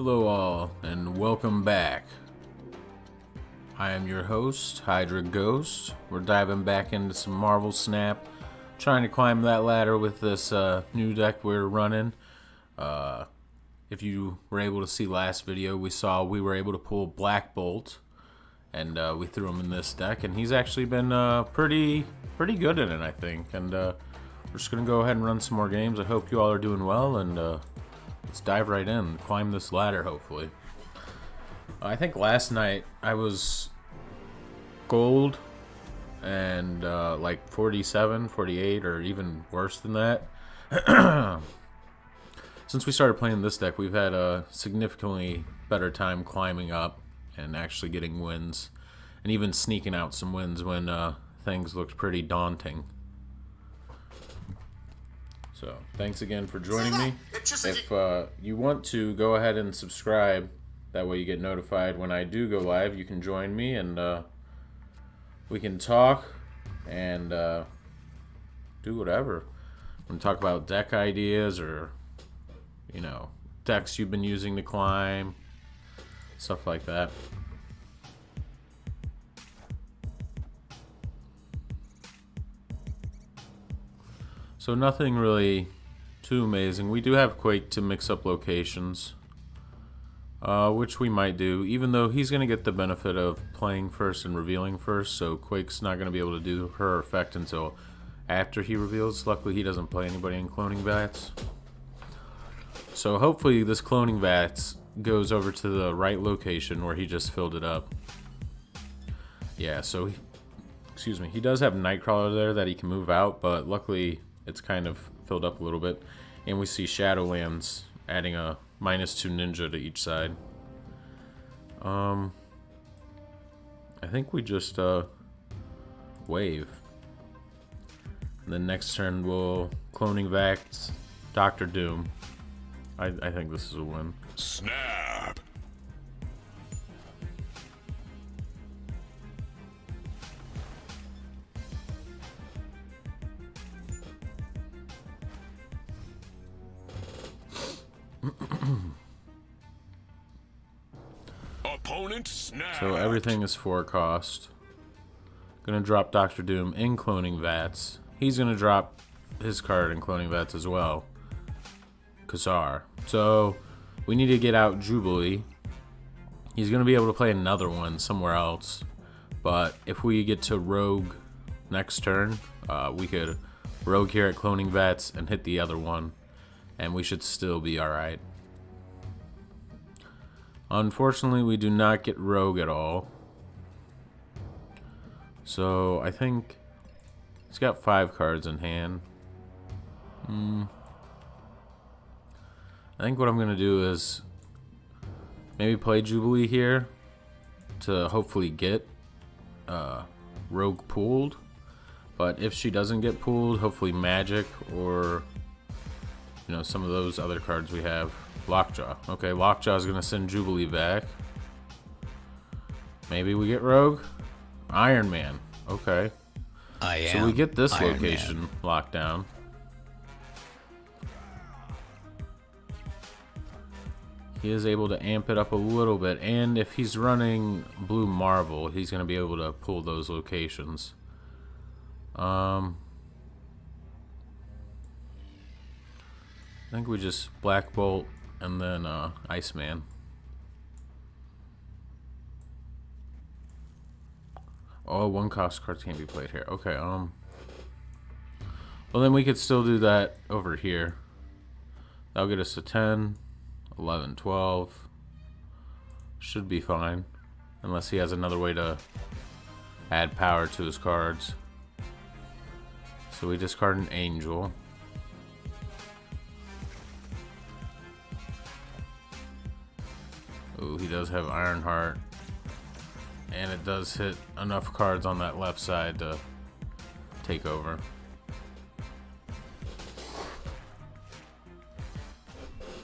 Hello all, and welcome back. I am your host, HydraGhost. We're diving back into some Marvel Snap, trying to climb that ladder with this new deck we're running. If you were able to see last video, we were able to pull Black Bolt, and we threw him in this deck, and he's actually been pretty good in it, I think. And we're just gonna go ahead and run some more games. I hope you all are doing well, and let's dive right in, climb this ladder, hopefully. I think last night I was gold and like 47, 48, or even worse than that. Since we started playing this deck, we've had a significantly better time climbing up and actually getting wins, and even sneaking out some wins when things looked pretty daunting. So, thanks again for joining me. If you want to, go ahead and subscribe. That way you get notified when I do go live. You can join me, and we can talk and do whatever. We can talk about deck ideas, or, you know, decks you've been using to climb. Stuff like that. So nothing really too amazing. We do have Quake to mix up locations, which we might do, even though he's going to get the benefit of playing first and revealing first, so Quake's not going to be able to do her effect until after he reveals. Luckily, he doesn't play anybody in cloning vats. So hopefully this cloning vats goes over to the right location where he just filled it up. Yeah, so he does have Nightcrawler there that he can move out, but luckily it's kind of filled up a little bit. And we see Shadowlands adding a -2 ninja to each side. I think we just wave. And then next turn we'll cloning Vax Dr. Doom. I think this is a win. Snap! Opponent snap! So everything is 4 cost. Gonna drop Dr. Doom in cloning vats. He's gonna drop his card in cloning vats as well. Kassar. So we need to get out Jubilee. He's gonna be able to play another one somewhere else, but if we get to Rogue next turn, we could Rogue here at cloning vats and hit the other one, and we should still be alright. Unfortunately, we do not get Rogue at all. So I think he's got 5 cards in hand. I think what I'm going to do is maybe play Jubilee here to hopefully get Rogue pooled. But if she doesn't get pooled, hopefully Magic or, you know, some of those other cards we have. Lockjaw. Okay, Lockjaw is going to send Jubilee back. Maybe we get Rogue? Iron Man. Okay. So we get this Iron location Man locked down. He is able to amp it up a little bit, and if he's running Blue Marvel, he's going to be able to pull those locations. I think we just Black Bolt and then Iceman. Oh, 1 cost cards can't be played here. Okay, well then we could still do that over here. That'll get us to 10, 11, 12. Should be fine. Unless he has another way to add power to his cards. So we discard an Angel. Ooh, he does have Ironheart. And it does hit enough cards on that left side to take over.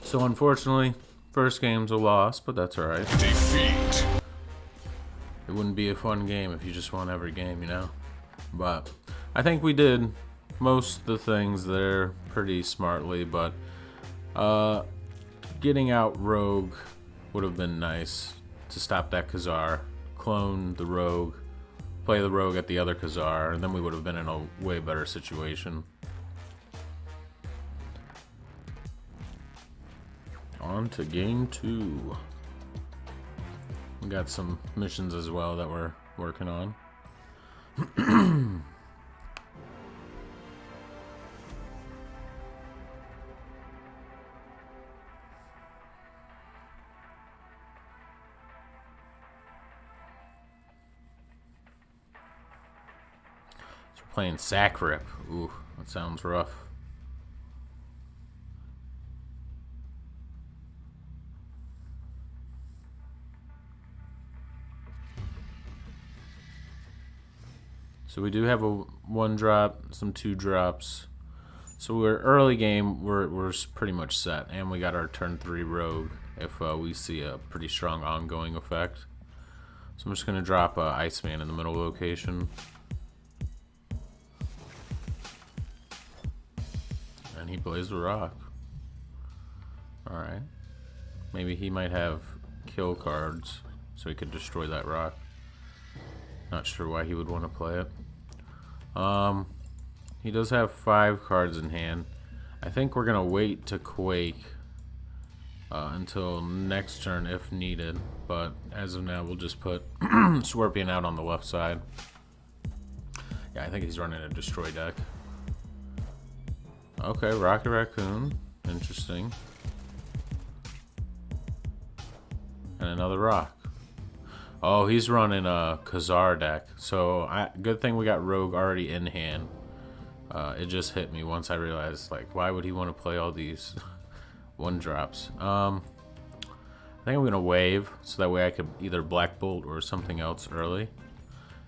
So unfortunately, first game's a loss, but that's alright. Defeat! It wouldn't be a fun game if you just won every game, you know? But I think we did most of the things there pretty smartly, but getting out Rogue would have been nice to stop that Khazar, clone the rogue, play the rogue at the other Khazar, and then we would have been in a way better situation. On to game 2. We got some missions as well that we're working on. So we're playing Sacrip. Ooh, that sounds rough. So we do have a 1 drop, some 2 drops. So we're early game, we're pretty much set, and we got our turn 3 rogue if we see a pretty strong ongoing effect. So I'm just gonna drop Iceman in the middle location, and he plays the rock. All right, maybe he might have kill cards, so he could destroy that rock. Not sure why he would want to play it. He does have 5 cards in hand. I think we're gonna wait to Quake until next turn if needed. But as of now, we'll just put Scorpion out on the left side. Yeah, I think he's running a destroy deck. Okay, Rocket Raccoon. Interesting. And another rock. Oh, he's running a Khazar deck. So, good thing we got Rogue already in hand. It just hit me once I realized, like, why would he want to play all these 1-drops? I think I'm going to wave, so that way I could either Black Bolt or something else early.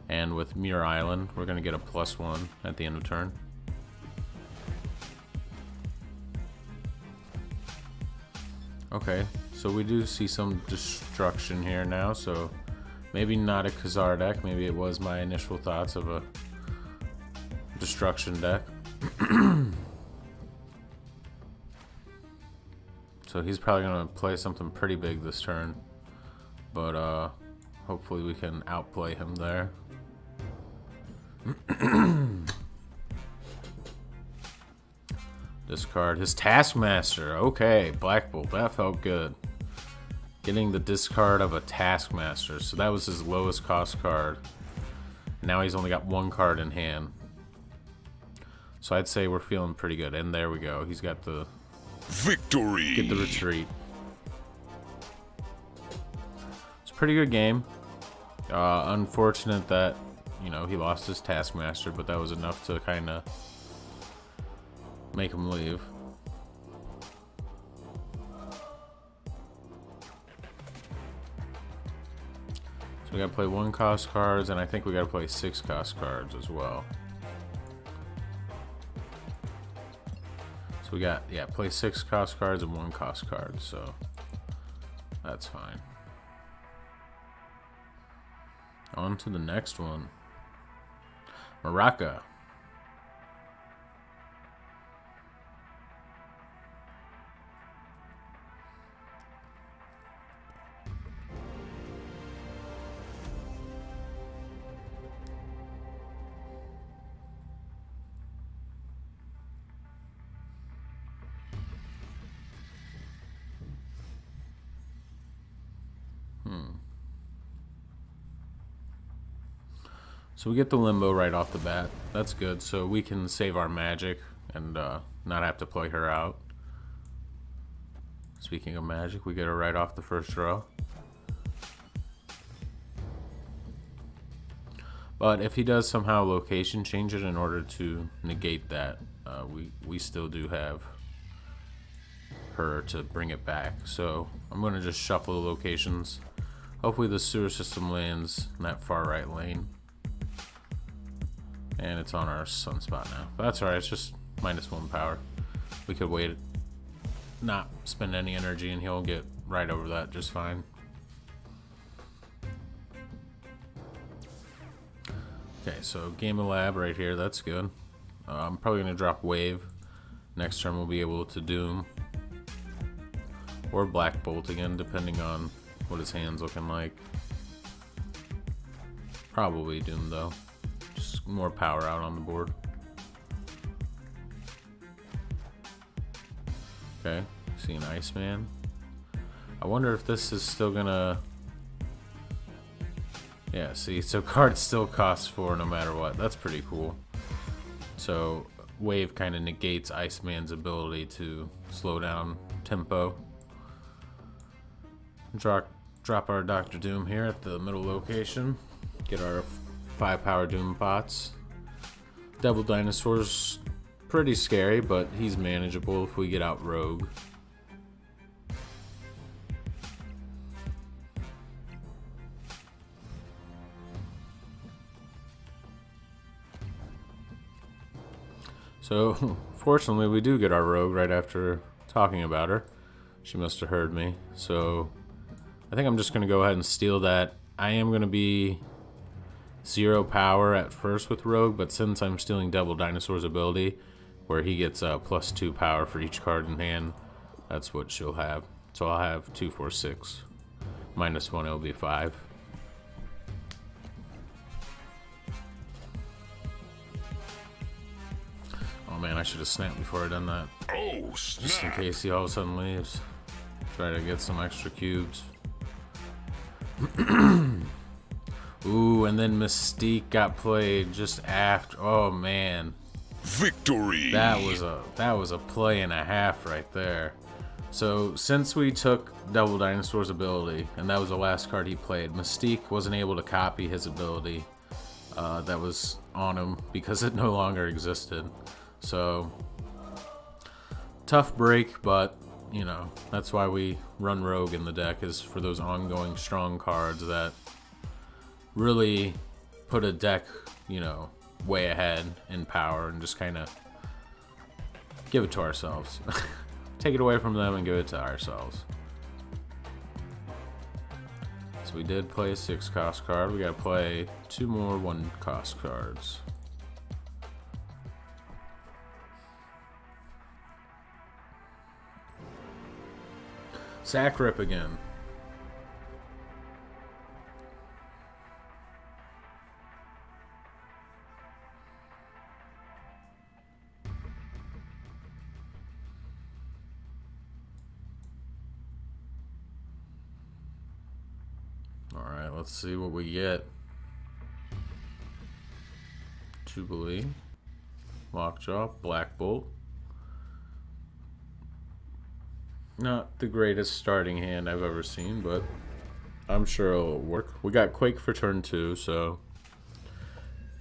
And with Muir Island, we're going to get a +1 at the end of turn. Okay, so we do see some destruction here now, so maybe not a Khazar deck. Maybe it was my initial thoughts of a destruction deck. So he's probably going to play something pretty big this turn, but hopefully we can outplay him there. Discard his Taskmaster. Okay, Black Bolt. That felt good. Getting the discard of a Taskmaster. So that was his lowest cost card. Now he's only got 1 card in hand. So I'd say we're feeling pretty good. And there we go. He's got the victory. Get the retreat. It's a pretty good game. Unfortunate that, you know, he lost his Taskmaster, but that was enough to kind of make him leave. So we gotta play 1 cost cards, and I think we gotta play 6 cost cards as well. So we got, yeah, play 6 cost cards and 1 cost card, so that's fine. On to the next one. Maraca. So we get the Limbo right off the bat. That's good, so we can save our magic and not have to play her out. Speaking of magic, we get her right off the first row. But if he does somehow location change it in order to negate that, we still do have her to bring it back. So I'm going to just shuffle the locations. Hopefully the sewer system lands in that far right lane. And it's on our sunspot now. But that's alright, it's just -1 power. We could wait, not spend any energy, and he'll get right over that just fine. Okay, so Game of Lab right here, that's good. I'm probably going to drop Wave. Next turn we'll be able to Doom. Or Black Bolt again, depending on what his hand's looking like. Probably Doom though. Just more power out on the board. Okay, see an Iceman. I wonder if this is still gonna... Yeah, see, so cards still cost 4 no matter what. That's pretty cool. So Wave kind of negates Iceman's ability to slow down tempo. Drop our Dr. Doom here at the middle location. Get our 5 power Doom pots. Devil Dinosaur's pretty scary, but he's manageable if we get out Rogue. So, fortunately, we do get our Rogue right after talking about her. She must have heard me. So, I think I'm just going to go ahead and steal that. I am going to be 0 power at first with Rogue, but since I'm stealing Devil Dinosaur's ability, where he gets +2 power for each card in hand, that's what she'll have. So I'll have 2, 4, 6. -1, it'll be 5. Oh man, I should have snapped before I done that. Oh, Just in snap. case he all of a sudden leaves. Try to get some extra cubes. Ooh, and then Mystique got played just after. Oh man, Victory. that was a play and a half right there. So since we took Devil Dinosaur's ability, and that was the last card he played, Mystique wasn't able to copy his ability that was on him because it no longer existed. So tough break, but you know, that's why we run Rogue in the deck, is for those ongoing strong cards that really put a deck, you know, way ahead in power and just kind of give it to ourselves. Take it away from them and give it to ourselves. So we did play a 6 cost card. We gotta play 2 more 1 cost cards. Sack Rip again. Alright, let's see what we get. Jubilee, Lockjaw, Black Bolt. Not the greatest starting hand I've ever seen, but I'm sure it'll work. We got Quake for turn 2, so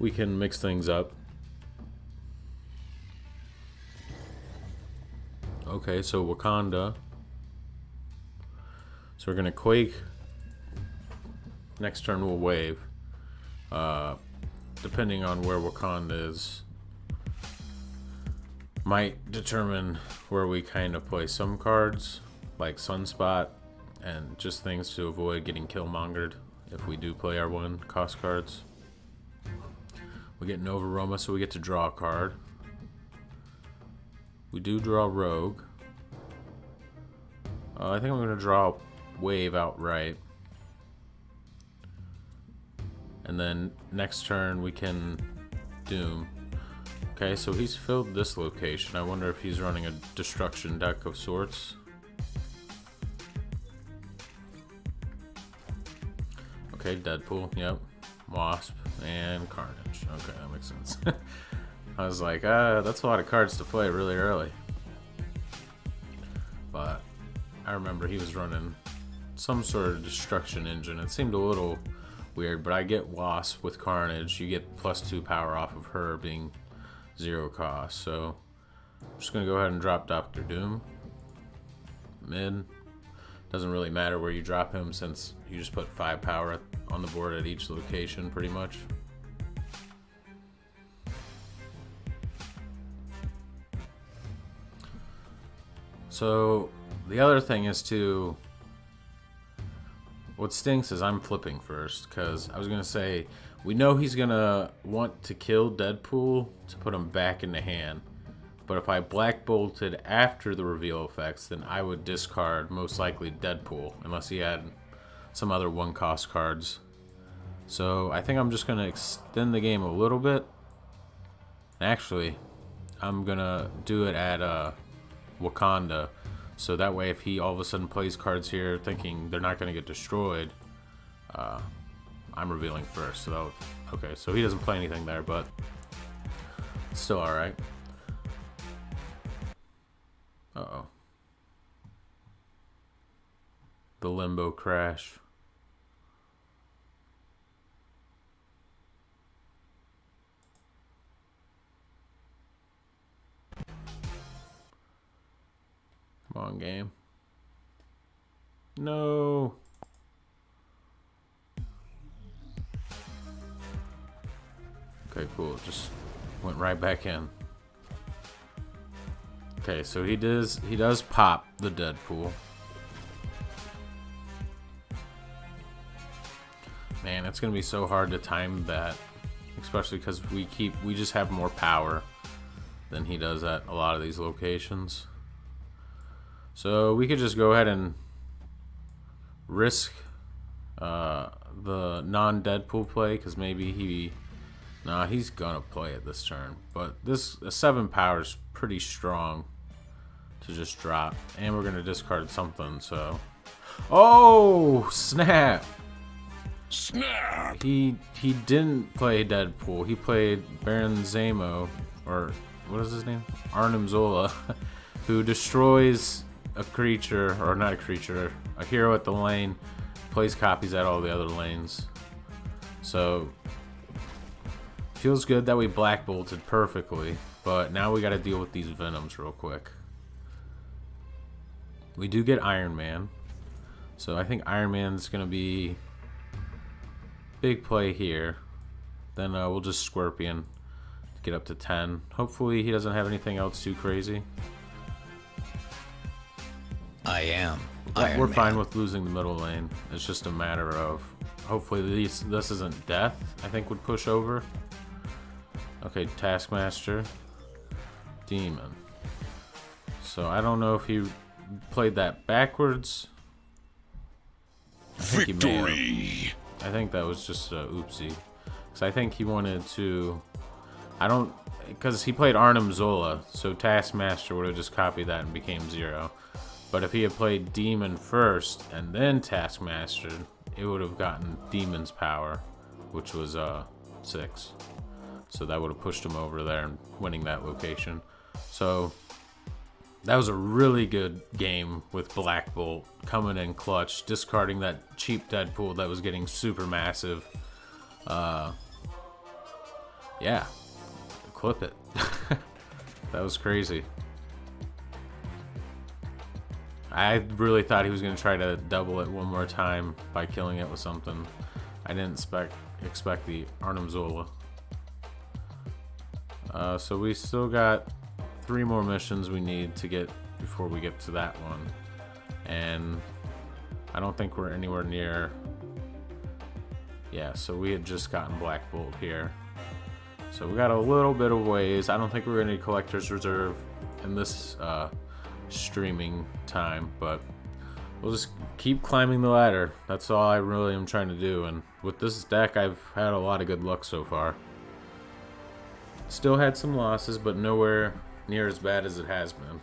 we can mix things up. Okay, so Wakanda. So we're gonna Quake. Next turn we'll Wave. Depending on where Wakanda is, might determine where we kind of play some cards, like Sunspot, and just things to avoid getting Killmongered if we do play our 1 cost cards. We get Nova Roma, so we get to draw a card. We do draw Rogue. I think I'm going to draw Wave outright. And then next turn we can Doom. Okay, so he's filled this location. I wonder if he's running a destruction deck of sorts. Okay, Deadpool, yep. Wasp and Carnage. Okay, that makes sense. I was like, that's a lot of cards to play really early. But I remember he was running some sort of destruction engine. It seemed a little weird, but I get Wasp with Carnage. You get +2 power off of her being 0 cost. So I'm just gonna go ahead and drop Dr. Doom. Mid. Doesn't really matter where you drop him since you just put 5 power on the board at each location pretty much. So the other thing is to, what stinks is I'm flipping first, because I was going to say, we know he's going to want to kill Deadpool to put him back in the hand. But if I Black Bolted after the reveal effects, then I would discard most likely Deadpool, unless he had some other one-cost cards. So I think I'm just going to extend the game a little bit. Actually, I'm going to do it at Wakanda. So that way if he all of a sudden plays cards here thinking they're not going to get destroyed, I'm revealing first. So okay, so he doesn't play anything there, but it's still alright. Uh-oh. The limbo crash. Come on, game. No. Okay, cool. Just went right back in. Okay, so he does pop the Deadpool. Man, it's gonna be so hard to time that, especially because we just have more power than he does at a lot of these locations. So we could just go ahead and risk the non-Deadpool play, because maybe he's gonna play it this turn. But a 7 power is pretty strong to just drop, and we're gonna discard something. So, oh snap! Snap! He didn't play Deadpool. He played Baron Zemo, or what is his name? Arnim Zola, who destroys a creature, or not a creature, a hero at the lane, plays copies at all the other lanes. So feels good that we black bolted perfectly, but now we got to deal with these Venoms real quick. We do get Iron Man, so I think Iron Man's gonna be big play here. Then we'll just Scorpion to get up to 10. Hopefully he doesn't have anything else too crazy. I am Iron We're Man. fine with losing the middle lane. It's just a matter of hopefully this isn't death. I think would push over. Okay, Taskmaster, Demon. So I don't know if he played that backwards. I think he may have. Victory! I think that was just a oopsie. Because I think he wanted to... Because he played Arnim Zola, so Taskmaster would have just copied that and became 0. But if he had played Demon first and then Taskmaster, it would have gotten Demon's power, which was 6. So that would have pushed him over there and winning that location. So that was a really good game with Black Bolt coming in clutch, discarding that cheap Deadpool that was getting super massive. Yeah, clip it. That was crazy. I really thought he was going to try to double it one more time by killing it with something. I didn't expect the Arnim Zola. So we still got 3 more missions we need to get before we get to that one. And I don't think we're anywhere near... Yeah, so we had just gotten Black Bolt here. So we got a little bit of ways. I don't think we're going to need Collector's Reserve in this streaming time, but we'll just keep climbing the ladder. That's all I really am trying to do, and with this deck I've had a lot of good luck so far. Still had some losses, but nowhere near as bad as it has been.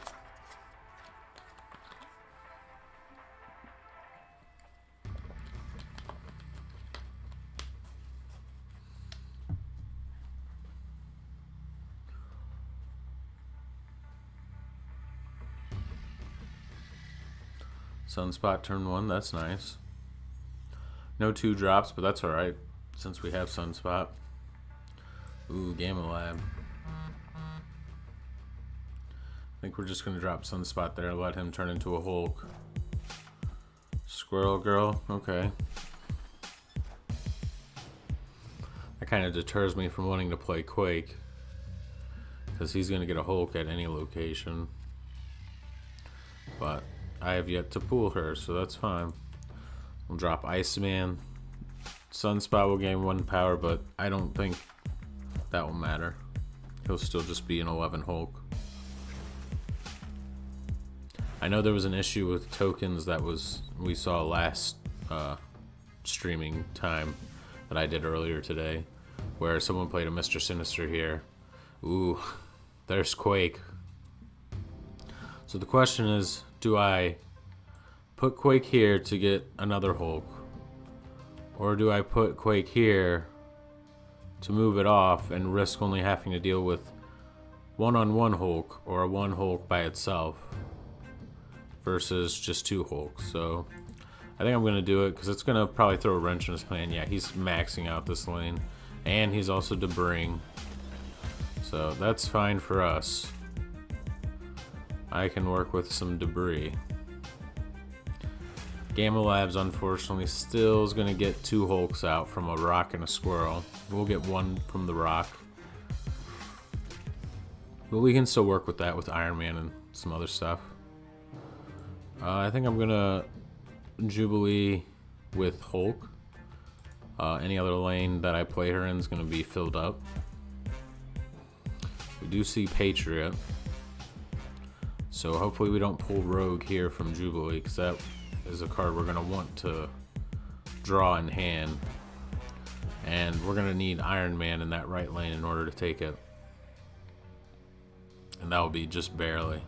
Sunspot turn 1, that's nice. No 2 drops, but that's alright, since we have Sunspot. Ooh, Gamma Lab. I think we're just going to drop Sunspot there and let him turn into a Hulk. Squirrel Girl, okay. That kind of deters me from wanting to play Quake, because he's going to get a Hulk at any location. But I have yet to pull her, so that's fine. We'll drop Iceman. Sunspot will gain 1 power, but I don't think that will matter. He'll still just be an 11 Hulk. I know there was an issue with tokens that we saw last streaming time that I did earlier today, where someone played a Mr. Sinister here. Ooh, there's Quake. So the question is, do I put Quake here to get another Hulk? Or do I put Quake here to move it off and risk only having to deal with one-on-one Hulk or a one Hulk by itself versus just two Hulks? So I think I'm going to do it because it's going to probably throw a wrench in his plan. Yeah, he's maxing out this lane, and he's also debriing. So that's fine for us. I can work with some debris. Gamma Labs, unfortunately, still is going to get two Hulks out from a rock and a squirrel. We'll get one from the rock. But we can still work with that with Iron Man and some other stuff. I think I'm going to Jubilee with Hulk. Any other lane that I play her in is going to be filled up. We do see Patriot. So hopefully we don't pull Rogue here from Jubilee, because that is a card we're going to want to draw in hand. And we're going to need Iron Man in that right lane in order to take it. And that will be just barely.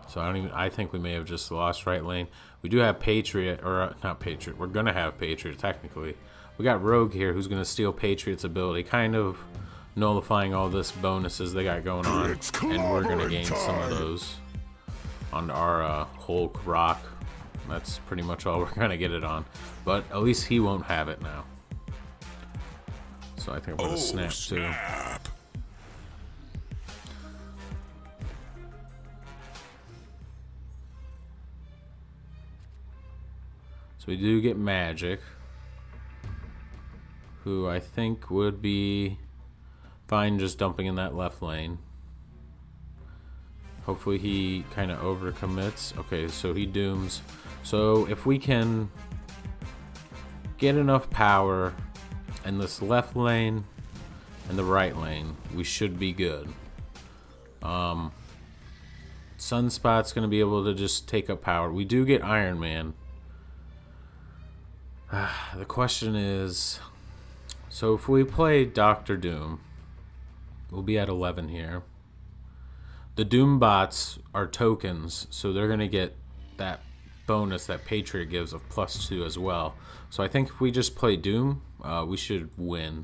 So I think we may have just lost right lane. We do have Patriot, or not Patriot. We're going to have Patriot technically. We got Rogue here who's going to steal Patriot's ability, kind of nullifying all this bonuses they got going on. And we're going to gain some of those on our Hulk rock. That's pretty much all we're going to get it on. But at least he won't have it now. So I think I'm going to snap too. So we do get Magic, who I think would be fine just dumping in that left lane. Hopefully he kind of overcommits. Okay, so he dooms. So if we can get enough power in this left lane and the right lane, we should be good. Sunspot's going to be able to just take up power. We do get Iron Man. The question is, so if we play Doctor Doom, we'll be at 11 here. The Doom bots are tokens, so they're going to get that bonus that Patriot gives of +2 as well. So I think if we just play Doom, we should win.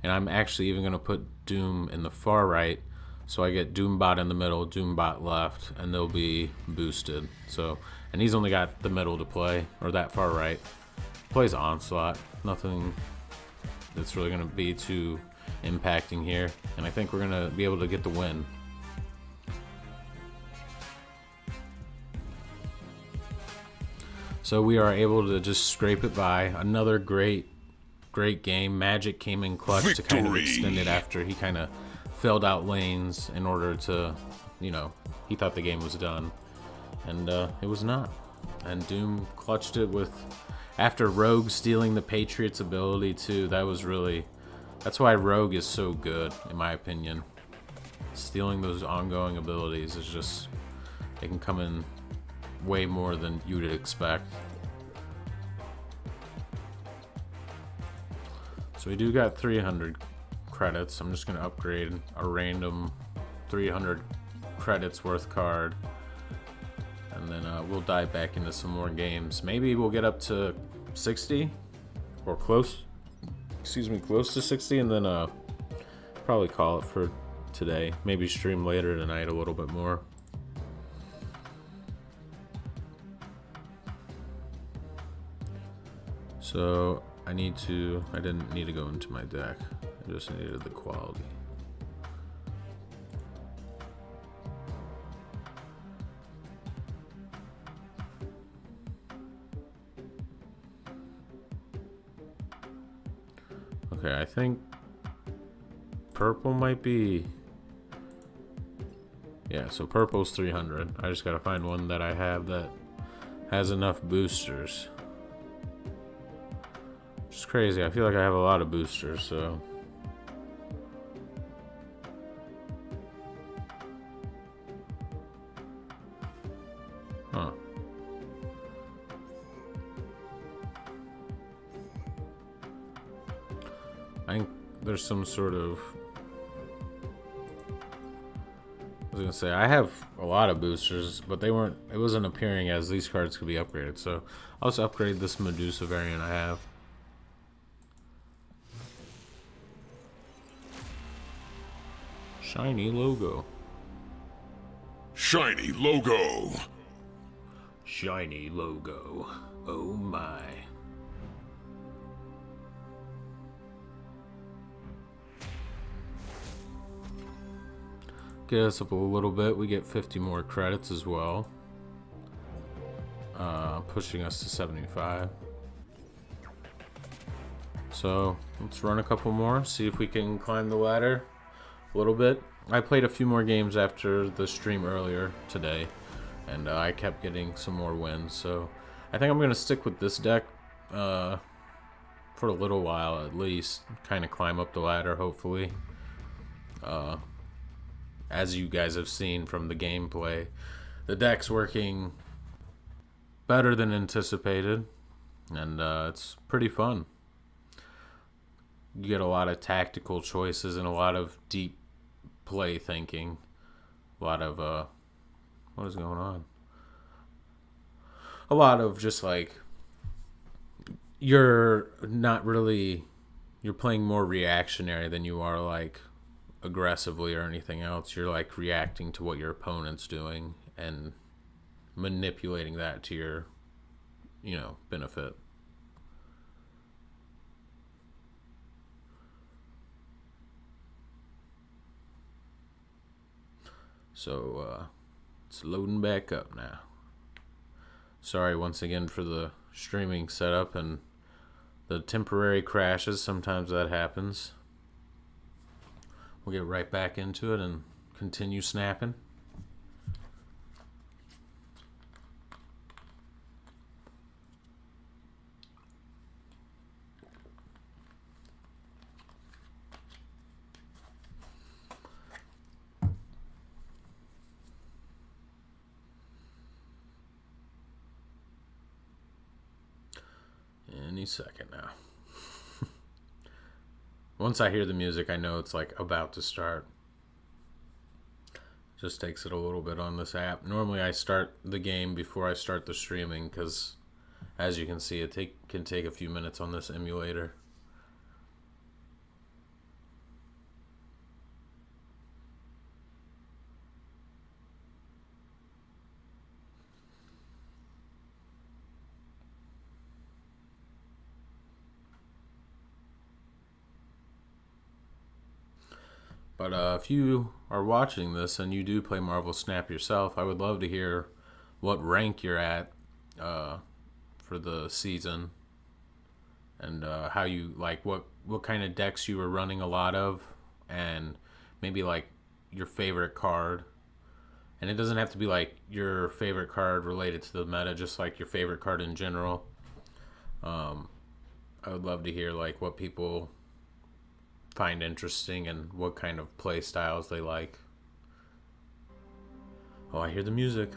And I'm actually even going to put Doom in the far right, so I get Doombot in the middle, Doombot left, and they'll be boosted. So, and he's only got the middle to play, or that far right. Plays Onslaught, nothing that's really going to be too impacting here, and I think we're going to be able to get the win. So we are able to just scrape it by. Another great game. Magic came in clutch to kind of extend it after he kind of filled out lanes in order to, you know, he thought the game was done, and it was not. And Doom clutched it with, after Rogue stealing the Patriot's ability too. That's why Rogue is so good, in my opinion. Stealing those ongoing abilities is just, it can come in way more than you would expect. So we do got 300 credits. I'm just going to upgrade a random 300 credits worth card. And then we'll dive back into some more games. Maybe we'll get up to 60 or close to 60, and then probably call it for today. Maybe stream later tonight a little bit more. So I didn't need to go into my deck. I just needed the quality. Okay, I think purple might be, yeah, so purple's 300. I just gotta find one that I have that has enough boosters. Which is crazy. I feel like I have a lot of boosters, so. Huh. I think there's some sort of... I was gonna say, I have a lot of boosters, but they weren't... It wasn't appearing as these cards could be upgraded, so I'll just upgrade this Medusa variant I have. Shiny logo. Shiny logo. Shiny logo. Oh my. Get us up a little bit. We get 50 more credits as well. Pushing us to 75. So let's run a couple more. See if we can climb the ladder a little bit. I played a few more games after the stream earlier today, and I kept getting some more wins. So I think I'm going to stick with this deck for a little while at least. Kind of climb up the ladder, hopefully. As you guys have seen from the gameplay, the deck's working better than anticipated, and it's pretty fun. You get a lot of tactical choices and a lot of deep play thinking. A lot of, what is going on? A lot of just like, you're playing more reactionary than you are like aggressively or anything else. You're like reacting to what your opponent's doing and manipulating that to your, benefit. So, it's loading back up now. Sorry once again for the streaming setup and the temporary crashes. Sometimes that happens. We'll get right back into it and continue snapping. Any second now. Once I hear the music, I know it's like about to start. Just takes it a little bit on this app. Normally I start the game before I start the streaming because, as you can see, it can take a few minutes on this emulator. But if you are watching this and you do play Marvel Snap yourself, I would love to hear what rank you're at for the season, and how you like what kind of decks you were running a lot of, and maybe like your favorite card. And it doesn't have to be like your favorite card related to the meta, just like your favorite card in general. I would love to hear like what people find interesting and what kind of play styles they like. Oh, I hear the music.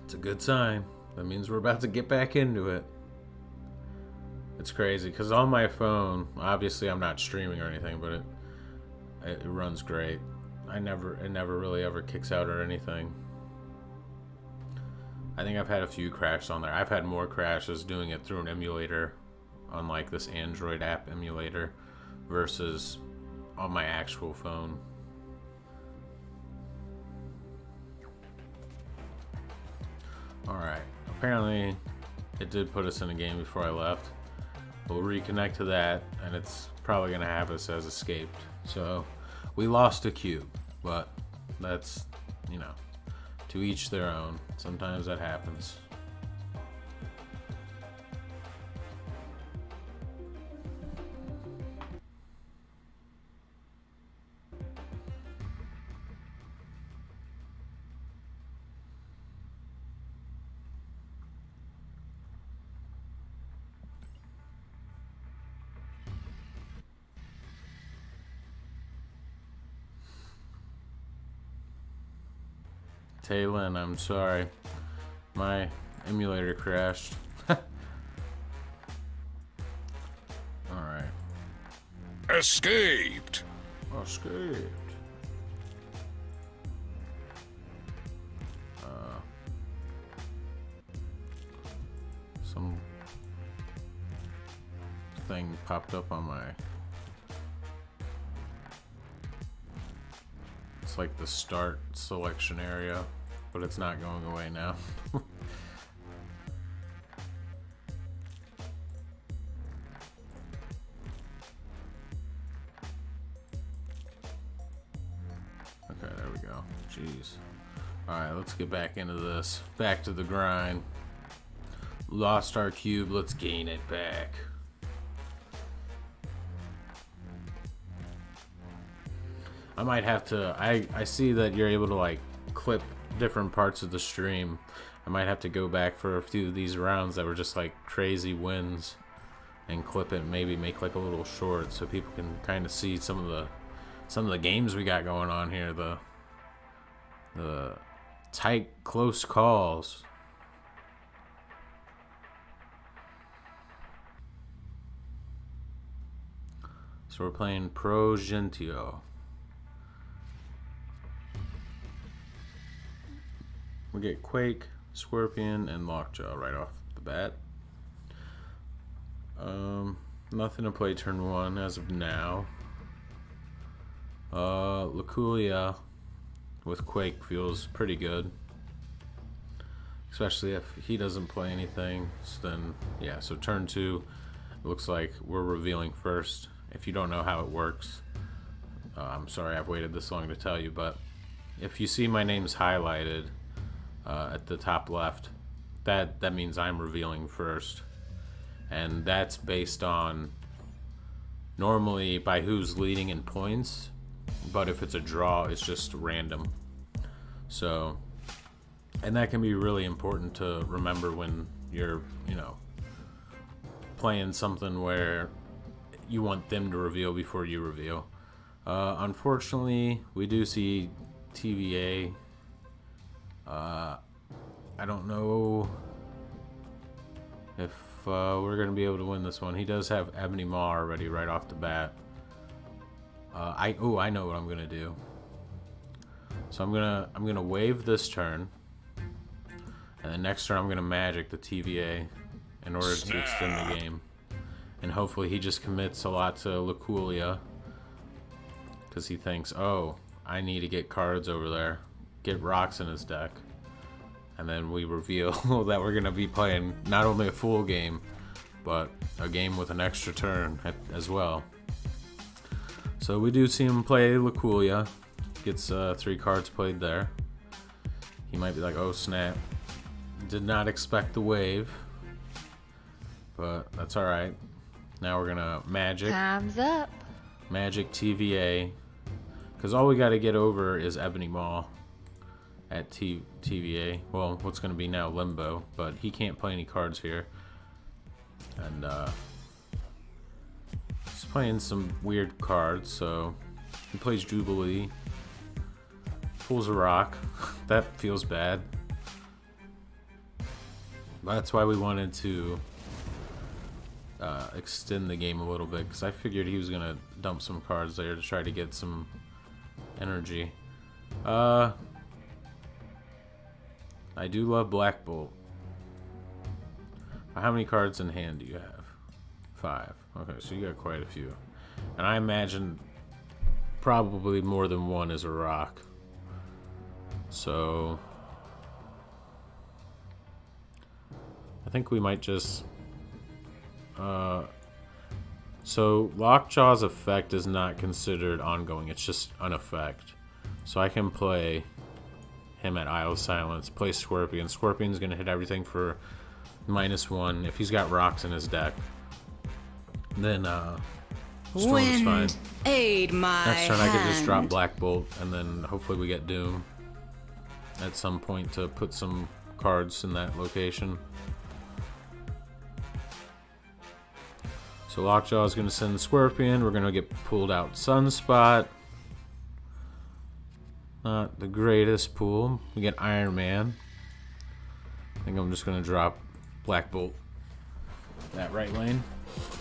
It's a good sign. That means we're about to get back into it. It's crazy because on my phone, obviously I'm not streaming or anything, but it runs great. It never really ever kicks out or anything. I think I've had a few crashes on there. I've had more crashes doing it through an emulator on like this Android app emulator versus on my actual phone. Alright, apparently it did put us in a game before I left. We'll reconnect to that, and it's probably going to have us as escaped. So we lost a cube, but that's, to each their own. Sometimes that happens. Taylin, I'm sorry. My emulator crashed. Alright. Escaped. Escaped. Some thing popped up on my... It's like the start selection area, but it's not going away now. Okay, there we go. Jeez. Alright, let's get back into this. Back to the grind. Lost our cube, let's gain it back. I might have to... I see that you're able to like clip different parts of the stream. I might have to go back for a few of these rounds that were just like crazy wins and clip it, maybe make like a little short so people can kind of see some of the games we got going on here, the tight close calls. So we're playing Pro Gentio. We get Quake, Scorpion, and Lockjaw right off the bat. Nothing to play turn 1 as of now. Luculia with Quake feels pretty good, especially if he doesn't play anything. So then, yeah. So turn 2, it looks like we're revealing first. If you don't know how it works, I'm sorry I've waited this long to tell you, but if you see my name's highlighted at the top left, that means I'm revealing first, and that's based on normally by who's leading in points, but if it's a draw, it's just random. So, and that can be really important to remember when you're, you know, playing something where you want them to reveal before you reveal. Unfortunately, we do see TVA. I don't know if we're gonna be able to win this one. He does have Ebony Maw already right off the bat. I know what I'm gonna do. So I'm gonna wave this turn, and the next turn I'm gonna magic the TVA in order to extend the game. And hopefully he just commits a lot to Luculia, because he thinks, oh, I need to get cards over there, get rocks in his deck, and then we reveal that we're gonna be playing not only a full game, but a game with an extra turn as well. So we do see him play Luculia, gets 3 cards played there. He might be like, oh snap, did not expect the wave, but that's alright. Now we're gonna magic. Time's up. Magic TVA, because all we got to get over is Ebony Maw at TVA. Well, what's gonna be now Limbo, but he can't play any cards here, and he's playing some weird cards. So he plays Jubilee, pulls a rock. That feels bad. That's why we wanted to extend the game a little bit, because I figured he was gonna dump some cards there to try to get some energy. I do love Black Bolt. How many cards in hand do you have? 5. Okay, so you got quite a few, and I imagine probably more than one is a rock. So I think we might just so Lockjaw's effect is not considered ongoing, it's just an effect. So I can play him at Isle of Silence, play Scorpion. Scorpion's gonna hit everything for -1 if he's got rocks in his deck. Then Storm's fine. Aid my Next turn I could just drop hand. Black Bolt, and then hopefully we get Doom at some point to put some cards in that location. So Lockjaw is going to send Scorpion. We're going to get pulled out Sunspot. Not the greatest pull. We get Iron Man. I think I'm just going to drop Black Bolt. that right lane.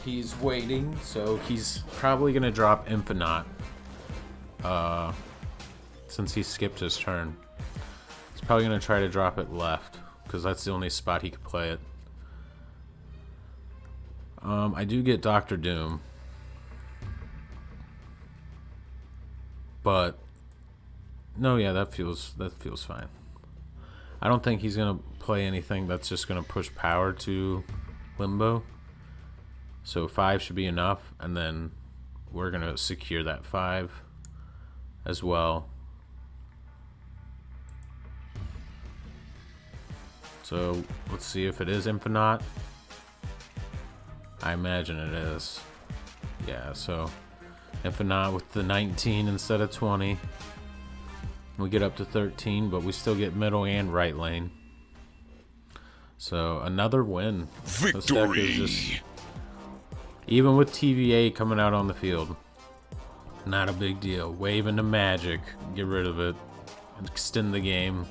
He's waiting, so he's probably gonna drop Infinite. Since he skipped his turn. He's probably gonna try to drop it left, because that's the only spot he could play it. I do get Dr. Doom. But no, yeah, that feels fine. I don't think he's gonna play anything that's just gonna push power to Limbo. So 5 should be enough, and then we're gonna secure that 5 as well. So let's see if it is Infinite. I imagine it is. Yeah, so Infinite with the 19 instead of 20. We get up to 13, but we still get middle and right lane. So another win. Victory! Even with TVA coming out on the field, not a big deal. Wave into Magic, get rid of it, extend the game.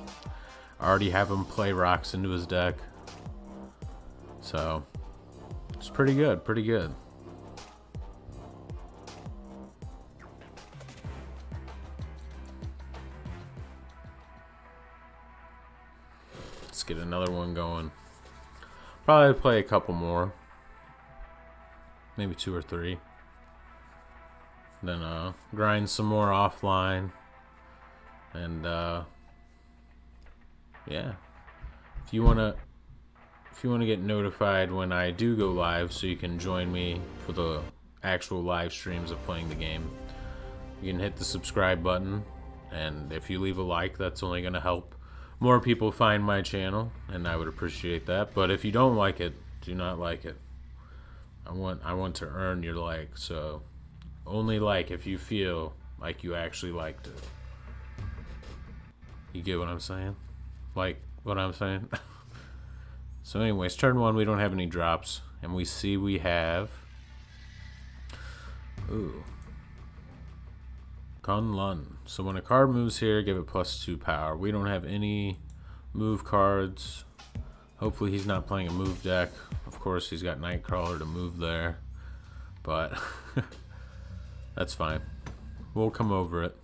Already have him play rocks into his deck. So it's pretty good, pretty good. Let's get another one going. Probably play a couple more. Maybe 2 or 3. Then grind some more offline. And yeah. If you wanna get notified when I do go live, so you can join me for the actual live streams of playing the game, you can hit the subscribe button, and if you leave a like, that's only gonna help more people find my channel, and I would appreciate that. But if you don't like it, do not like it. I want to earn your like, so only like if you feel like you actually liked it. You get what I'm saying? Like what I'm saying? So anyways, turn 1, we don't have any drops, and we see we have Kunlun. So when a card moves here, give it +2 power. We don't have any move cards. Hopefully he's not playing a move deck. Of course, he's got Nightcrawler to move there, but that's fine. We'll come over it.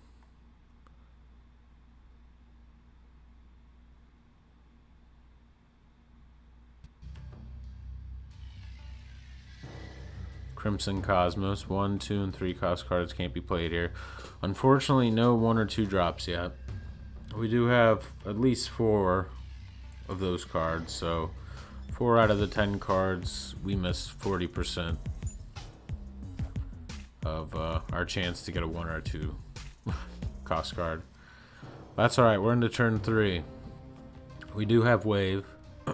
Crimson Cosmos. 1, 2, and 3 cost cards can't be played here. Unfortunately, no 1 or 2 drops yet. We do have at least 4 of those cards, so 4 out of the 10 cards, we missed 40% of our chance to get a 1 or 2 cost card. That's alright, we're into turn 3. We do have wave.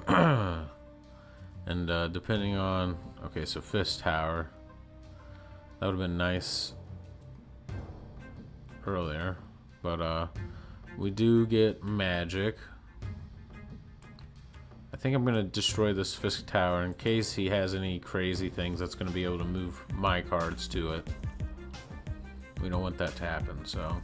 And depending on... Okay, so Fist Tower. That would have been nice earlier. But we do get Magic. I think I'm going to destroy this Fist Tower in case he has any crazy things that's going to be able to move my cards to it. We don't want that to happen, so...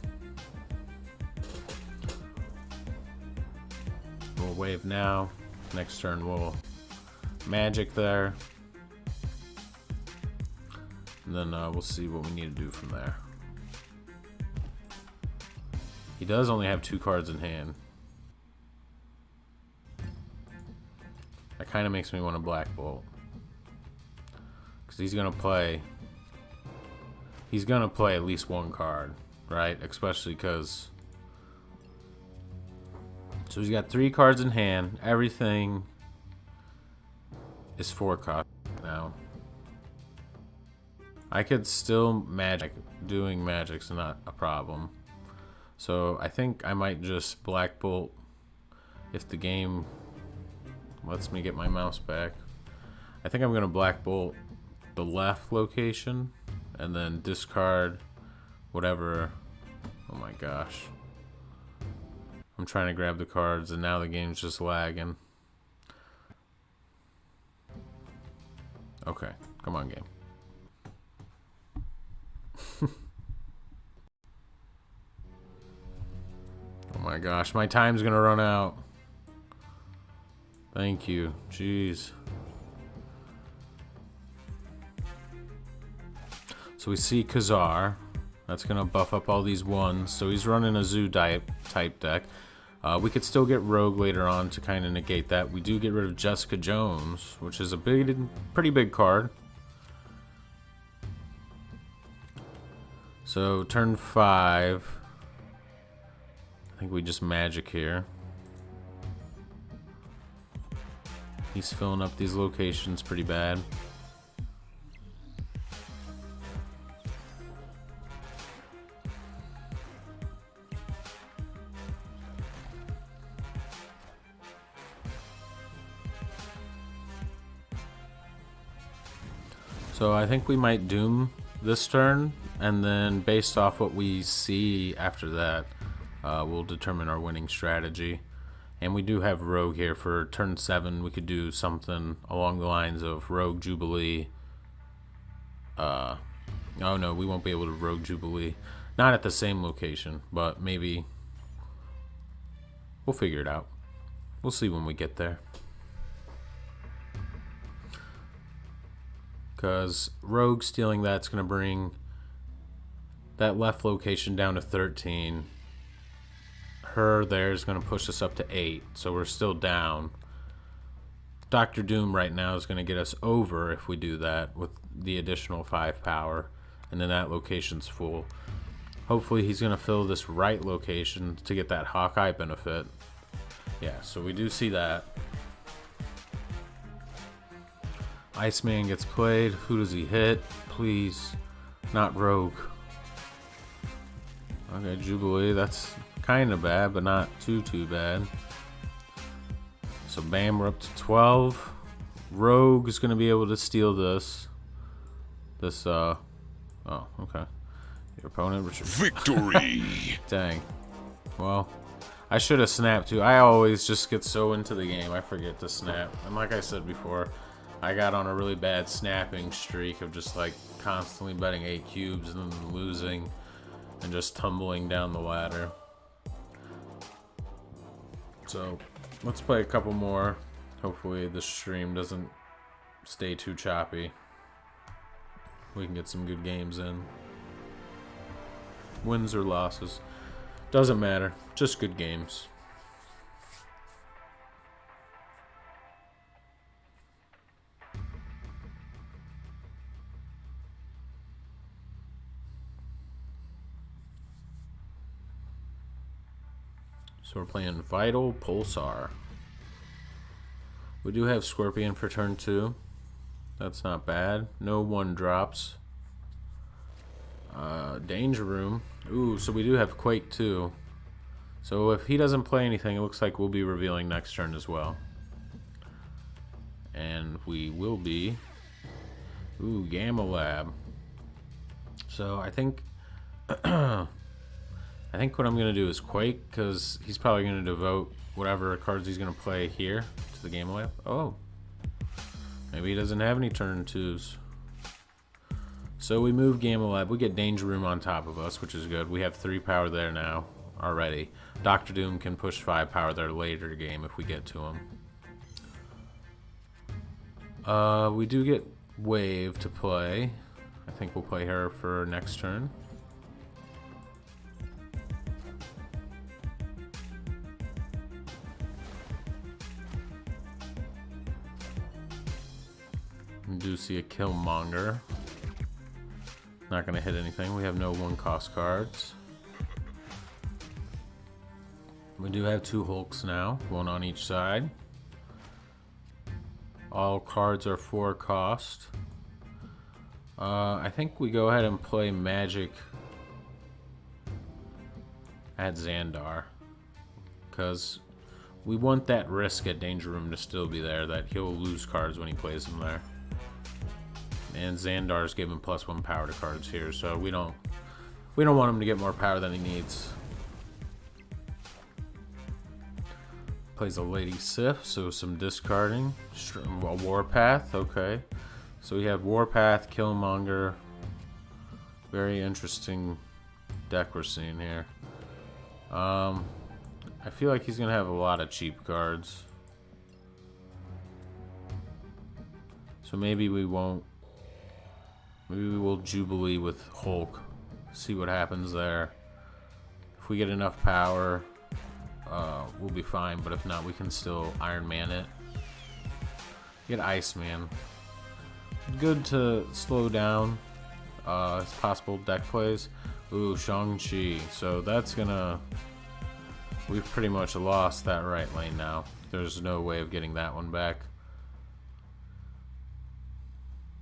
We'll wave now. Next turn we'll Magic there. And then we'll see what we need to do from there. He does only have 2 cards in hand. That kind of makes me want to Black Bolt. Because he's going to play... He's going to play at least 1 card, right? Especially because... So he's got 3 cards in hand. Everything is 4 cost now. I could still Magic. Doing Magic's not a problem. So I think I might just Black Bolt if the game lets me get my mouse back. I think I'm going to Black Bolt the left location and then discard whatever. Oh my gosh. I'm trying to grab the cards and now the game's just lagging. Okay, come on, game. Oh my gosh, my time's gonna run out. Thank you. Jeez. So we see Khazar. That's going to buff up all these ones. So he's running a zoo type deck. We could still get Rogue later on to kind of negate that. We do get rid of Jessica Jones, which is a pretty big card. So turn 5. I think we just magic here. He's filling up these locations pretty bad. So I think we might Doom this turn, and then based off what we see after that, we'll determine our winning strategy. And we do have Rogue here for turn 7. We could do something along the lines of Rogue Jubilee. Oh no, we won't be able to Rogue Jubilee. Not at the same location, but maybe we'll figure it out. We'll see when we get there. Because Rogue stealing that's going to bring that left location down to 13. Her there is going to push us up to 8, so we're still down. Dr. Doom right now is going to get us over if we do that with the additional 5 power, and then that location's full. Hopefully he's going to fill this right location to get that Hawkeye benefit. Yeah, so we do see that. Iceman gets played. Who does he hit? Please, not Rogue. Okay, Jubilee, that's kind of bad, but not too bad. So bam, we're up to 12. Rogue is going to be able to steal this. Oh, okay. Your opponent, Richard. Victory! Dang. Well, I should have snapped too. I always just get so into the game, I forget to snap. And like I said before, I got on a really bad snapping streak of just like constantly betting 8 cubes and then losing and just tumbling down the ladder. So let's play a couple more. Hopefully the stream doesn't stay too choppy. We can get some good games in. Wins or losses, doesn't matter, just good games. So we're playing Vital Pulsar. We do have Scorpion for turn 2. That's not bad. No 1 drops. Danger Room. Ooh, so we do have Quake too. So if he doesn't play anything, it looks like we'll be revealing next turn as well. And we will be... Ooh, Gamma Lab. So I think... I think what I'm going to do is Quake, because he's probably going to devote whatever cards he's going to play here to the Gamma Lab. Oh. Maybe he doesn't have any turn 2s. So we move Gamma Lab. We get Danger Room on top of us, which is good. We have 3 power there now already. Dr. Doom can push 5 power there later game if we get to him. We do get Wave to play. I think we'll play her for next turn. We do see a Killmonger. Not going to hit anything. We have no 1-cost cards. We do have 2 Hulks now, 1 on each side. All cards are 4 cost. I think we go ahead and play Magic at Xandar, because we want that risk at Danger Room to still be there, that he'll lose cards when he plays them there. And Xandar's given +1 power to cards here, so we don't want him to get more power than he needs. Plays a Lady Sif, so some discarding. A Warpath, okay. So we have Warpath, Killmonger. Very interesting deck we're seeing here. I feel like he's gonna have a lot of cheap cards. So maybe we won't Maybe we will Jubilee with Hulk. See what happens there. If we get enough power, we'll be fine. But if not, we can still Iron Man it. Get Iceman. Good to slow down as possible deck plays. Ooh, Shang-Chi. So that's gonna... We've pretty much lost that right lane now. There's no way of getting that one back.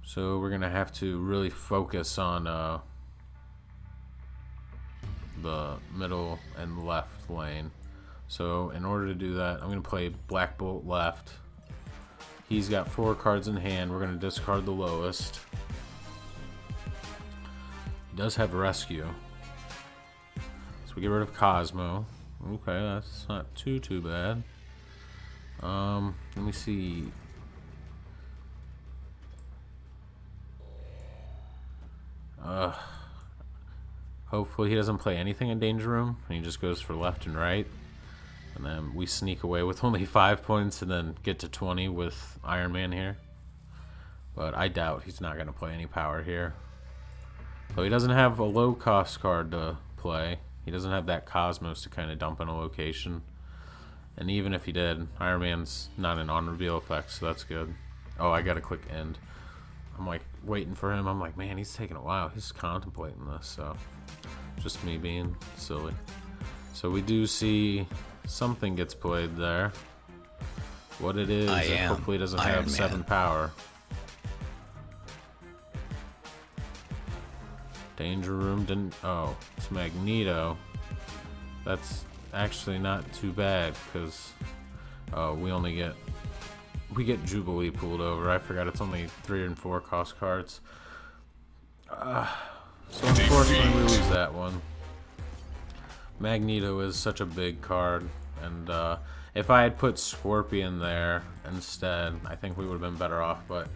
So we're gonna have to really focus on the middle and left lane. So in order to do that, I'm gonna play Black Bolt left. He's got 4 cards in hand. We're gonna discard the lowest. He does have Rescue. So we get rid of Cosmo. Okay, that's not too bad. Let me see. Hopefully he doesn't play anything in Danger Room, and he just goes for left and right. And then we sneak away with only 5 points and then get to 20 with Iron Man here. But I doubt he's not going to play any power here. So he doesn't have a low cost card to play. He doesn't have that Cosmos to kind of dump in a location. And even if he did, Iron Man's not an on reveal effect, so that's good. Oh, I got to click end. I'm like waiting for him. I'm like, man, he's taking a while. He's contemplating this, so just me being silly. So we do see something gets played there. What it is, hopefully it doesn't have 7 power. Danger Room didn't. Oh, it's Magneto. That's actually not too bad because we get Jubilee pulled over. I forgot it's only 3 and 4 cost cards. So unfortunately we lose that one. Magneto is such a big card, and if I had put Scorpion there instead, I think we would have been better off, but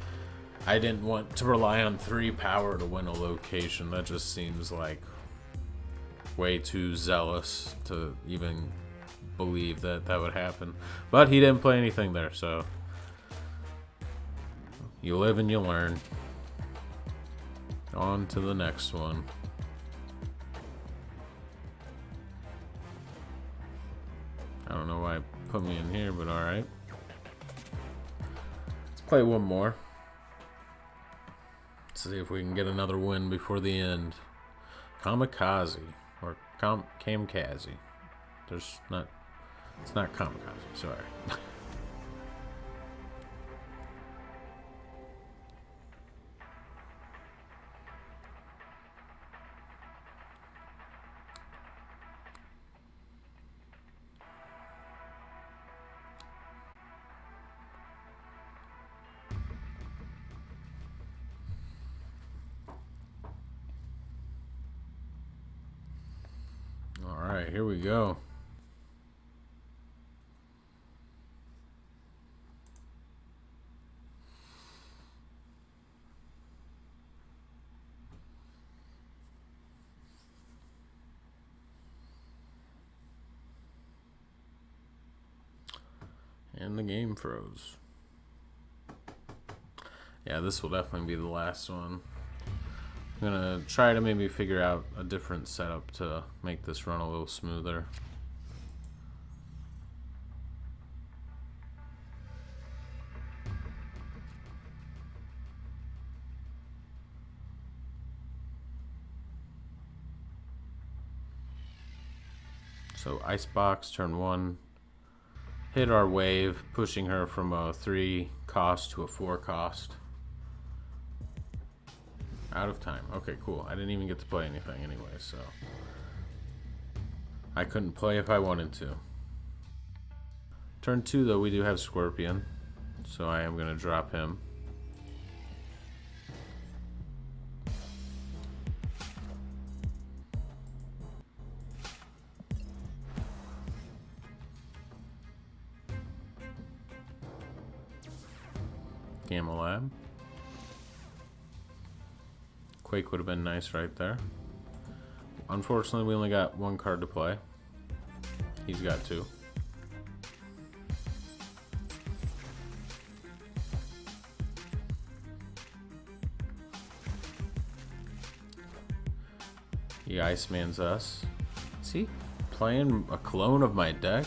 I didn't want to rely on 3 power to win a location. That just seems like way too zealous to even believe that that would happen. But he didn't play anything there, so you live and you learn. On to the next one. I don't know why it put me in here, but alright. Let's play one more. Let's see if we can get another win before the end. Kamikaze. Or Kamikaze. It's not Kamikaze, sorry. Alright, here we go. And the game froze. Yeah, this will definitely be the last one. I'm gonna try to maybe figure out a different setup to make this run a little smoother. So Icebox, turn 1. Hit our wave, pushing her from a 3 cost to a 4 cost. Out of time. Okay, cool. I didn't even get to play anything anyway, so I couldn't play if I wanted to. Turn 2, though, we do have Scorpion, so I am going to drop him. Gamma Lab. Quake would have been nice right there. Unfortunately, we only got 1 card to play. He's got 2. He Iceman's us. Is he playing a clone of my deck?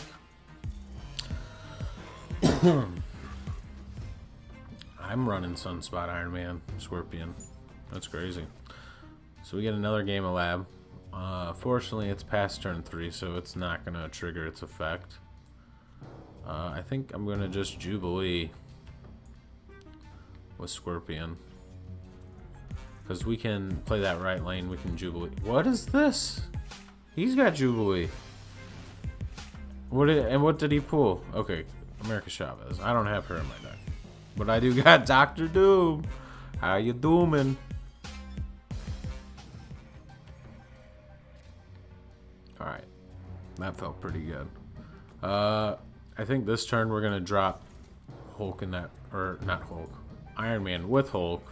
I'm running Sunspot, Iron Man, Scorpion. That's crazy. So we get another game of lab. Fortunately, it's past turn 3, so it's not going to trigger its effect. I think I'm going to just Jubilee with Scorpion. Because we can play that right lane, we can Jubilee. What is this? He's got Jubilee. What did he pull? Okay, America Chavez. I don't have her in my deck. But I do got Dr. Doom. How you dooming? Alright. That felt pretty good. I think this turn we're gonna drop Hulk in that, or not Hulk, Iron Man with Hulk.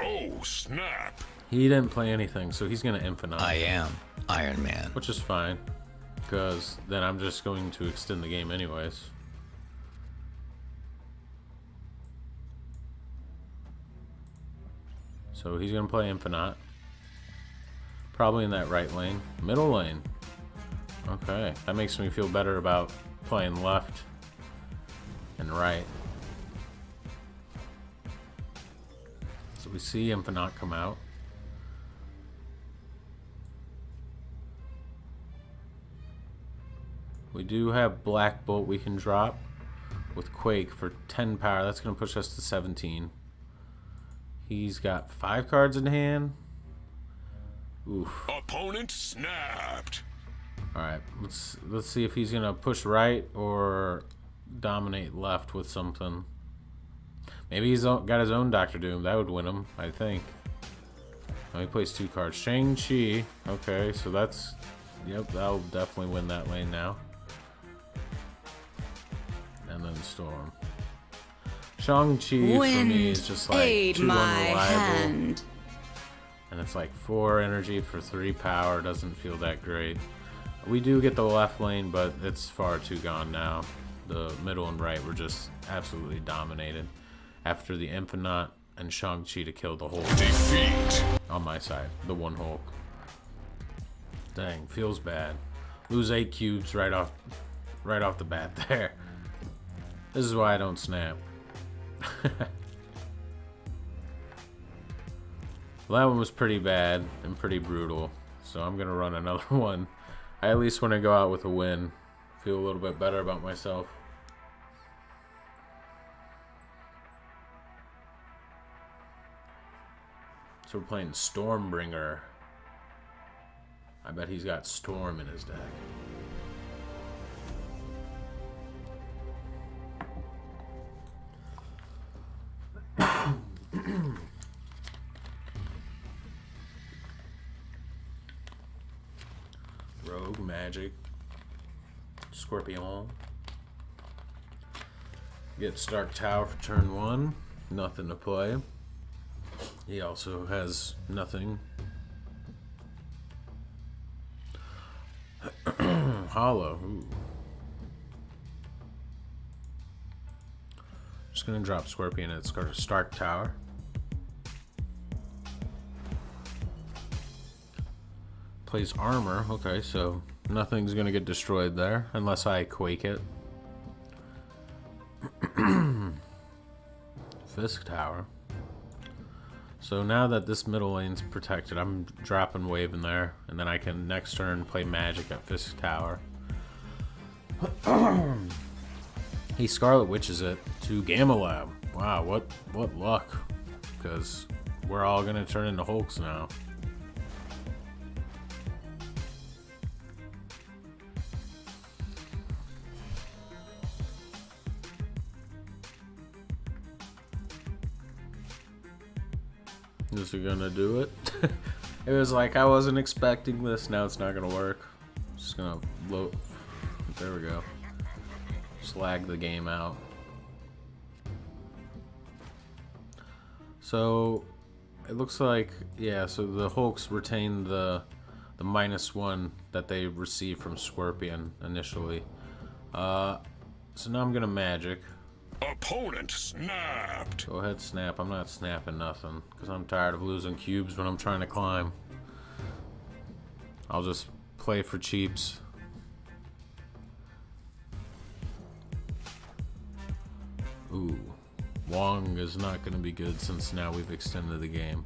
Oh, snap. He didn't play anything, so he's gonna Infinite. I am Iron Man. Which is fine, because then I'm just going to extend the game anyways. So he's gonna play Infinite. Probably in that right lane. Middle lane. Okay, that makes me feel better about playing left and right. So we see Infinite come out. We do have Black Bolt we can drop with Quake for 10 power. That's going to push us to 17. He's got 5 cards in hand. Oof. Opponent snapped. Alright, let's see if he's going to push right or dominate left with something. Maybe he's got his own Dr. Doom. That would win him, I think. Oh, he plays 2 cards. Shang-Chi. Okay, so that's... Yep, that'll definitely win that lane now. And then Storm. Shang-Chi for me is just like too unreliable. And it's like 4 energy for 3 power. Doesn't feel that great. We do get the left lane, but it's far too gone now. The middle and right were just absolutely dominated. After the Infinite and Shang-Chi to kill the Hulk. Defeat. On my side, the one Hulk. Dang, feels bad. Lose 8 cubes right off the bat there. This is why I don't snap. Well, that one was pretty bad and pretty brutal, so I'm gonna run another one. I at least want to go out with a win. Feel a little bit better about myself. So we're playing Stormbringer. I bet he's got Storm in his deck. Rogue, Magic, Scorpion. Get Stark Tower for turn 1. Nothing to play. He also has nothing. Hollow. Ooh. Just gonna drop Scorpion and it's got a Stark Tower. Plays armor. Okay, so nothing's gonna get destroyed there unless I Quake it. Fisk Tower. So now that this middle lane's protected, I'm dropping Wave in there, and then I can next turn play Magic at Fisk Tower. He Scarlet Witches it to Gamma Lab. Wow, what luck. Because we're all gonna turn into Hulks now. Is it gonna do it? It was like I wasn't expecting this. Now it's not gonna work. Just gonna load. There we go. Just lag the game out. So it looks like, yeah, so the Hulks retain the -1 that they received from Scorpion initially. So now I'm gonna Magic. Opponent snapped. Go ahead, snap. I'm not snapping nothing because I'm tired of losing cubes when I'm trying to climb. I'll just play for cheaps. Ooh, Wong is not going to be good since now we've extended the game.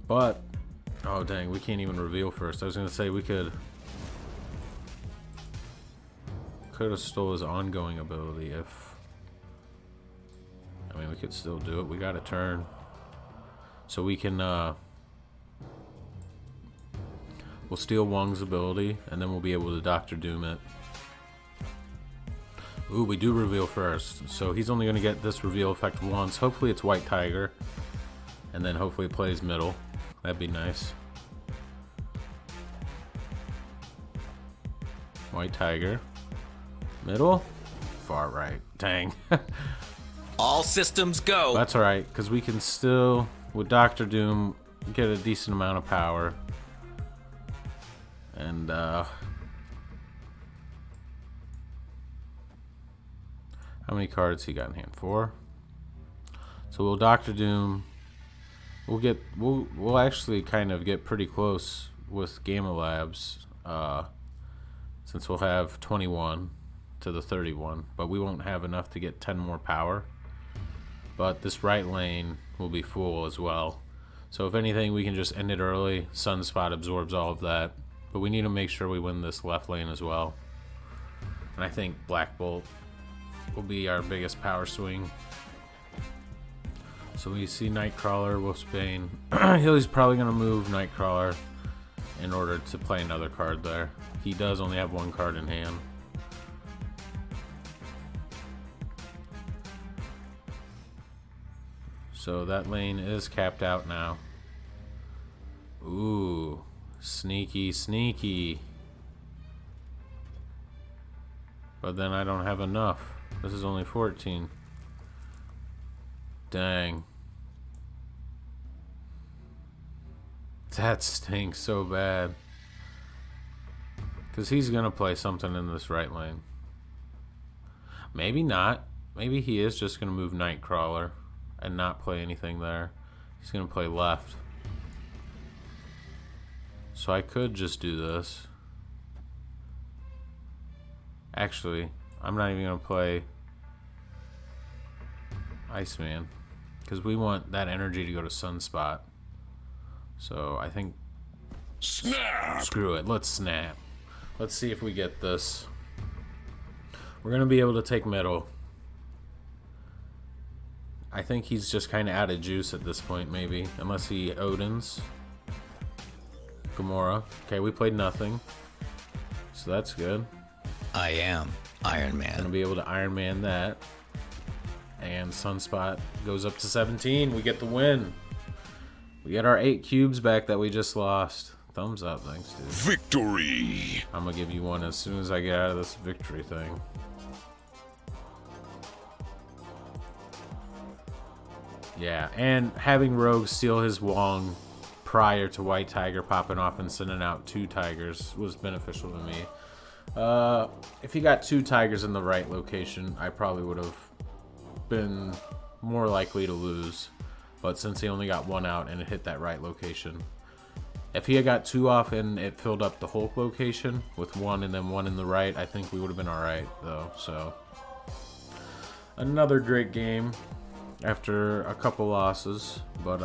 But, oh dang, we can't even reveal first. I was going to say we could have stole his ongoing ability if... I mean, we could still do it. We got a turn. So we can, we'll steal Wong's ability, and then we'll be able to Doctor Doom it. Ooh, we do reveal first. So he's only going to get this reveal effect once. Hopefully it's White Tiger. And then hopefully it plays middle. That'd be nice. White Tiger. Middle? Far right. Dang. All systems go. That's alright, because we can still, with Doctor Doom, get a decent amount of power. And, how many cards he got in hand? 4? So we'll Doctor Doom. We'll actually kind of get pretty close with Gamma Labs, since we'll have 21 to the 31, but we won't have enough to get 10 more power. But this right lane will be full as well. So if anything, we can just end it early. Sunspot absorbs all of that. But we need to make sure we win this left lane as well. And I think Black Bolt will be our biggest power swing. So we see Nightcrawler, Wolfsbane. He's probably going to move Nightcrawler in order to play another card there. He does only have 1 card in hand. So that lane is capped out now. Ooh, sneaky, sneaky. But then I don't have enough. This is only 14. Dang. That stinks so bad. Because he's going to play something in this right lane. Maybe not. Maybe he is just going to move Nightcrawler and not play anything there. He's going to play left. So I could just do this. Actually, I'm not even going to play Iceman, because we want that energy to go to Sunspot. So I think... Snap! Screw it. Let's snap. Let's see if we get this. We're going to be able to take middle. I think he's just kind of out of juice at this point, maybe. Unless he Odin's. Gamora. Okay, we played nothing. So that's good. I am Iron Gonna Man. be able to Iron Man that. And Sunspot goes up to 17. We get the win. We get our 8 cubes back that we just lost. Thumbs up, thanks, dude. Victory! I'm gonna give you one as soon as I get out of this victory thing. Yeah, and having Rogue steal his Wong prior to White Tiger popping off and sending out 2 tigers was beneficial to me. If he got 2 tigers in the right location, I probably would have been more likely to lose. But since he only got 1 out and it hit that right location. If he had got 2 off and it filled up the Hulk location with 1 and then 1 in the right, I think we would have been alright though. So another great game after a couple losses. But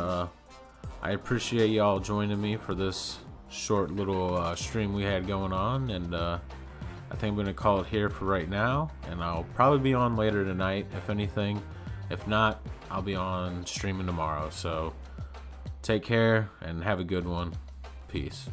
I appreciate y'all joining me for this short little stream we had going on. And I think I'm going to call it here for right now. And I'll probably be on later tonight, if anything. If not, I'll be on streaming tomorrow. So take care and have a good one. Peace.